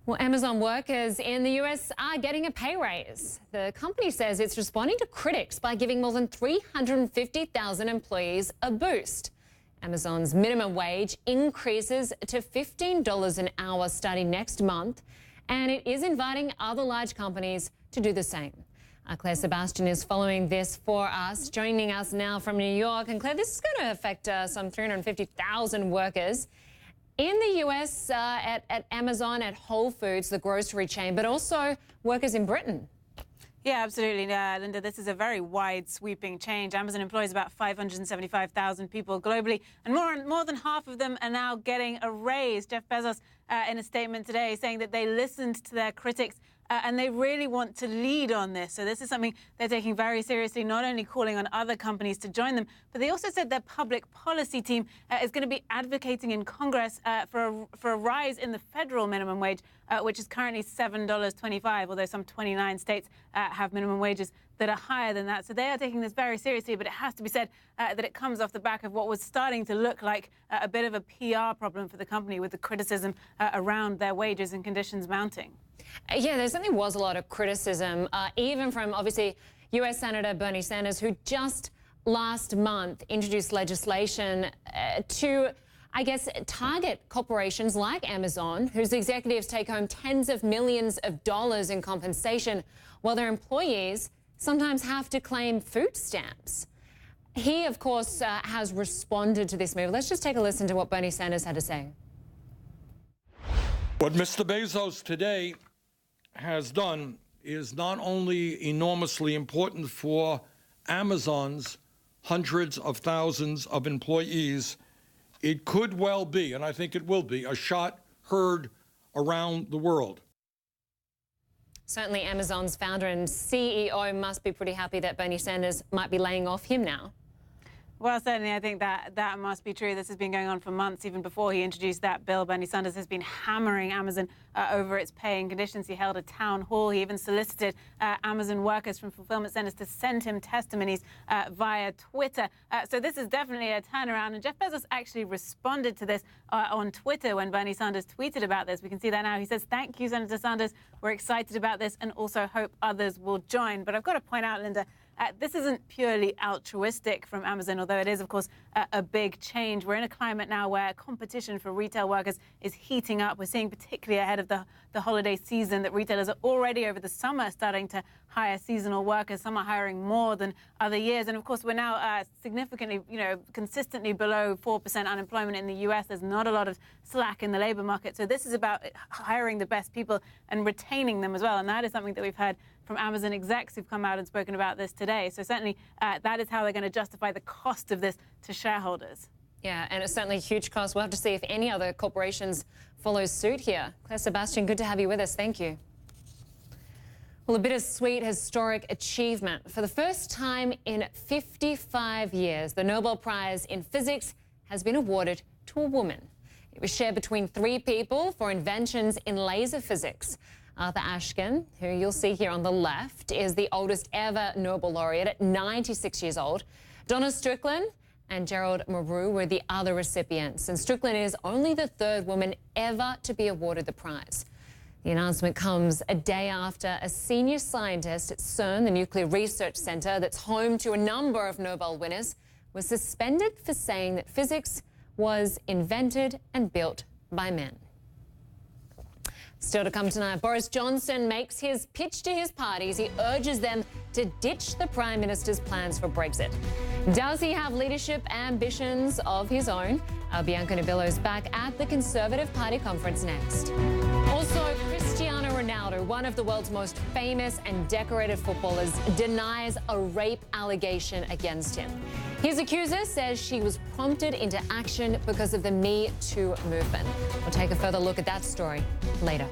Well, Amazon workers in the US are getting a pay raise. The company says it's responding to critics by giving more than 350,000 employees a boost. Amazon's minimum wage increases to $15 an hour starting next month, and it is inviting other large companies to do the same. Clare Sebastian is following this for us, joining us now from New York. And Claire, this is going to affect some 350,000 workers in the US at Amazon, at Whole Foods, the grocery chain, but also workers in Britain. Yeah, absolutely, Lynda. This is a very wide, sweeping change. Amazon employs about 575,000 people globally, and more than half of them are now getting a raise. Jeff Bezos, in a statement today, saying that they listened to their critics and they really want to lead on this. So this is something they're taking very seriously, not only calling on other companies to join them, but they also said their public policy team is going to be advocating in Congress for a rise in the federal minimum wage, which is currently $7.25, although some 29 states have minimum wages that are higher than that. So they are taking this very seriously, but it has to be said that it comes off the back of what was starting to look like a bit of a PR problem for the company, with the criticism around their wages and conditions mounting. Yeah, there certainly was a lot of criticism, even from, obviously, US Senator Bernie Sanders, who just last month introduced legislation to, I guess, target corporations like Amazon, whose executives take home tens of millions of dollars in compensation, while their employees sometimes have to claim food stamps. He, of course, has responded to this move. Let's just take a listen to what Bernie Sanders had to say. What Mr. Bezos today has done is not only enormously important for Amazon's hundreds of thousands of employees, it could well be, and I think it will be, a shot heard around the world. Certainly Amazon's founder and CEO must be pretty happy that Bernie Sanders might be laying off him now. Well, certainly, I think that must be true. This has been going on for months. Even before he introduced that bill, Bernie Sanders has been hammering Amazon over its pay and conditions. He held a town hall. He even solicited Amazon workers from fulfillment centers to send him testimonies via Twitter. So this is definitely a turnaround. And Jeff Bezos actually responded to this on Twitter when Bernie Sanders tweeted about this. We can see that now. He says, "Thank you, Senator Sanders. We're excited about this and also hope others will join." But I've got to point out, Lynda, this isn't purely altruistic from Amazon, although it is, of course, a big change. We're in a climate now where competition for retail workers is heating up. We're seeing, particularly ahead of the holiday season, that retailers are already over the summer starting to hire seasonal workers. Some are hiring more than other years. And, of course, we're now significantly, consistently below 4% unemployment in the U.S. There's not a lot of slack in the labor market. So this is about hiring the best people and retaining them as well. And that is something that we've heard from Amazon execs who've come out and spoken about this today. So certainly that is how they're going to justify the cost of this to shareholders. Yeah, and it's certainly a huge cost. We'll have to see if any other corporations follow suit here. Clare Sebastian, good to have you with us. Thank you. Well, a bittersweet historic achievement. For the first time in 55 years, the Nobel Prize in Physics has been awarded to a woman. It was shared between 3 people for inventions in laser physics. Arthur Ashkin, who you'll see here on the left, is the oldest ever Nobel laureate at 96 years old. Donna Strickland and Gerald Moreau were the other recipients. And Strickland is only the 3rd woman ever to be awarded the prize. The announcement comes a day after a senior scientist at CERN, the nuclear research center that's home to a number of Nobel winners, was suspended for saying that physics was invented and built by men. Still to come tonight, Boris Johnson makes his pitch to his parties. He urges them to ditch the Prime Minister's plans for Brexit. Does he have leadership ambitions of his own? Bianca Nobillo's back at the Conservative Party conference next. Also, Cristiano Ronaldo, one of the world's most famous and decorated footballers, denies a rape allegation against him. His accuser says she was prompted into action because of the Me Too movement. We'll take a further look at that story later.